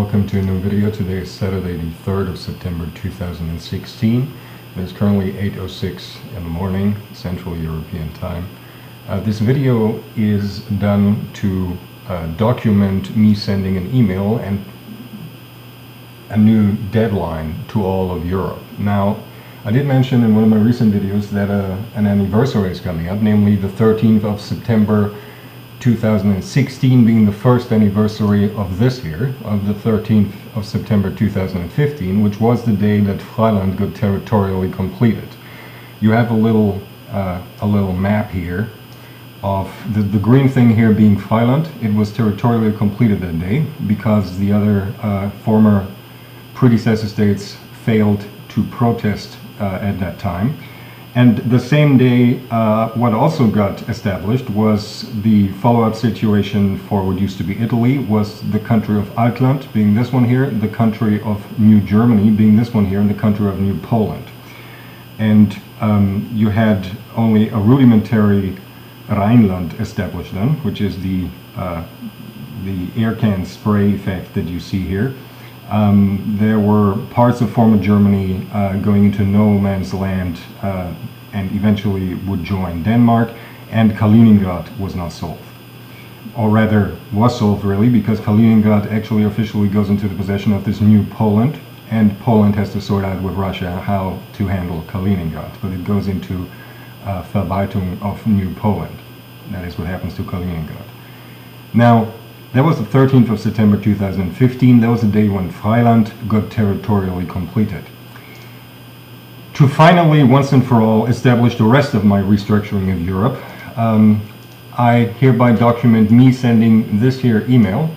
welcome to a new video. Today is Saturday the 3rd of September 2016. It is currently 8:06 in the morning, Central European Time. This video is done to document me sending an email and a new deadline to all of Europe. Now, I did mention in one of my recent videos that an anniversary is coming up, namely the 13th of September 2016 being the first anniversary of this year, of the 13th of September 2015, which was the day that Freiland got territorially completed. You have a little map here of the green thing here being Freiland. It was territorially completed that day because the other former predecessor states failed to protest at that time. And the same day, what also got established was the follow-up situation for what used to be Italy, was the country of Altland, being this one here, the country of New Germany, being this one here, and the country of New Poland. And you had only a rudimentary Rhineland established then, which is the air can spray effect that you see here. There were parts of former Germany going into no man's land and eventually would join Denmark, and Kaliningrad was not solved. Or rather, was solved really, because Kaliningrad actually officially goes into the possession of this new Poland, and Poland has to sort out with Russia how to handle Kaliningrad, but it goes into Verwaltung of New Poland. That is what happens to Kaliningrad. Now, that was the 13th of September 2015. That was the day when Freiland got territorially completed. To finally, once and for all, establish the rest of my restructuring of Europe, I hereby document me sending this here email.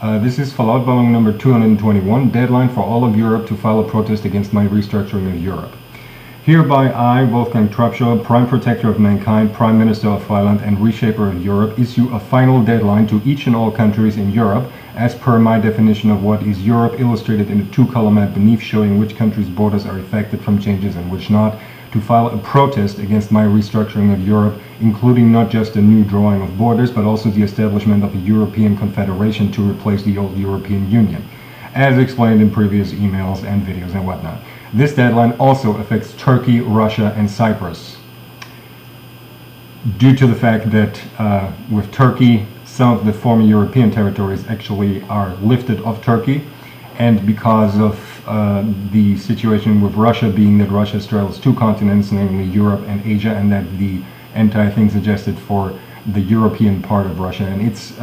This is Verlautbarung number 221, deadline for all of Europe to file a protest against my restructuring of Europe. Hereby I, Wolfgang Trubshaw, Prime Protector of Mankind, Prime Minister of Freiland and Reshaper of Europe, issue a final deadline to each and all countries in Europe, as per my definition of what is Europe, illustrated in the two-color map beneath, showing which countries' borders are affected from changes and which not, to file a protest against my restructuring of Europe, including not just a new drawing of borders, but also the establishment of a European Confederation to replace the old European Union, as explained in previous emails and videos and whatnot. This deadline also affects Turkey, Russia, and Cyprus, due to the fact that with Turkey, some of the former European territories actually are lifted off Turkey, and because of the situation with Russia being that Russia straddles two continents, namely Europe and Asia, and that the entire thing suggested for the European part of Russia and its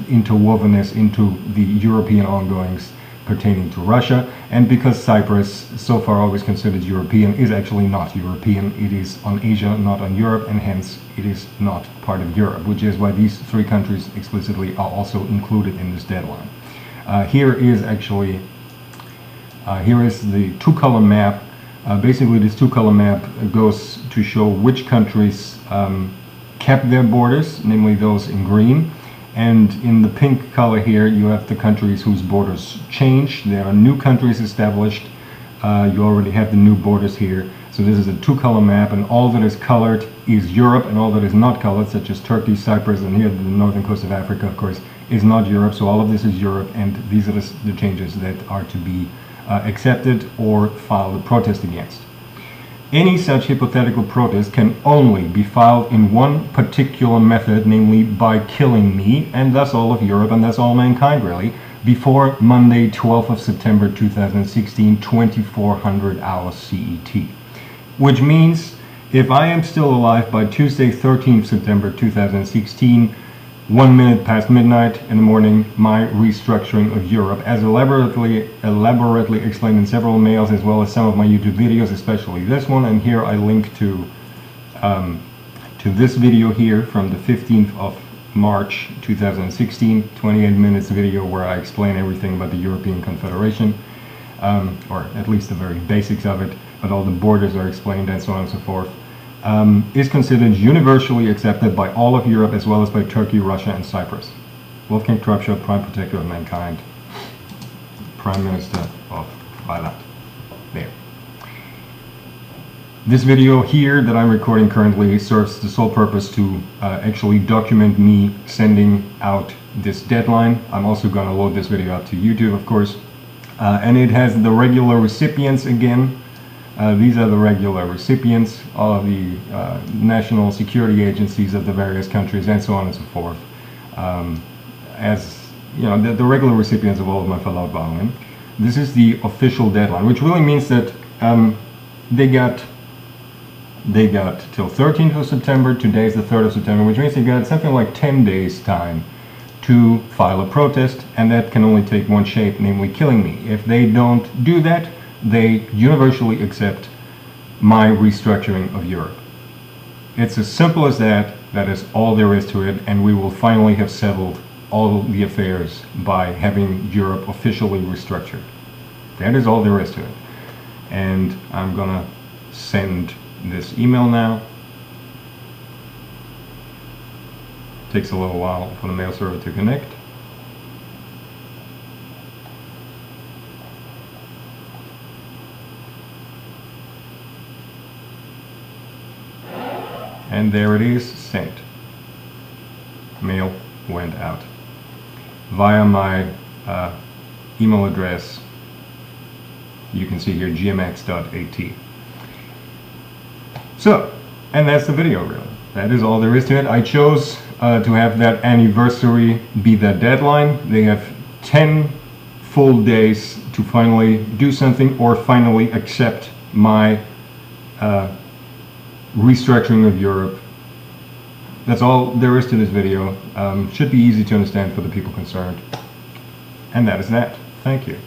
interwovenness into the European ongoings pertaining to Russia, and because Cyprus, so far always considered European, is actually not European. It is on Asia, not on Europe, and hence it is not part of Europe, which is why these three countries explicitly are also included in this deadline. Here is the two-color map. Basically, this two-color map goes to show which countries kept their borders, namely those in green. And in the pink color here, you have the countries whose borders changed. There are new countries established. You already have the new borders here. So this is a two-color map, and all that is colored is Europe, and all that is not colored, such as Turkey, Cyprus, and here the northern coast of Africa, of course, is not Europe. So all of this is Europe, and these are the changes that are to be accepted or filed a protest against. Any such hypothetical protest can only be filed in one particular method, namely by killing me, and thus all of Europe, and thus all mankind really, before Monday, 12th of September 2016, 2400 hours CET. Which means, if I am still alive by Tuesday, 13th September 2016, 1 minute past midnight in the morning, my restructuring of Europe, as elaborately explained in several mails, as well as some of my YouTube videos, especially this one. And here I link to this video here from the 15th of March 2016, 28 minutes video where I explain everything about the European Confederation, or at least the very basics of it, but all the borders are explained and so on and so forth. Is considered universally accepted by all of Europe, as well as by Turkey, Russia, and Cyprus. Wolfgang Trubshaw, Prime Protector of Mankind, Prime Minister of Freiland. There. This video here that I'm recording currently serves the sole purpose to actually document me sending out this deadline. I'm also going to load this video up to YouTube, of course. And it has the regular recipients again. These are the regular recipients, all of the national security agencies of the various countries, and so on and so forth. As you know, the regular recipients of all of my Verlautbarungen. This is the official deadline, which really means that they got till 13th of September. Today is the 3rd of September, which means they got something like 10 days time to file a protest, and that can only take one shape, namely killing me. If they don't do that, they universally accept my restructuring of Europe. It's as simple as that. That is all there is to it, and we will finally have settled all the affairs by having Europe officially restructured. That is all there is to it. And I'm gonna send this email now. Takes a little while for the mail server to connect. And there it is, sent. Mail went out via my email address. You can see here gmx.at. So, and that's the video really. That is all there is to it. I chose to have that anniversary be the deadline. They have 10 full days to finally do something or finally accept my restructuring of Europe. That's all there is to this video. Should be easy to understand for the people concerned. And that is that. Thank you.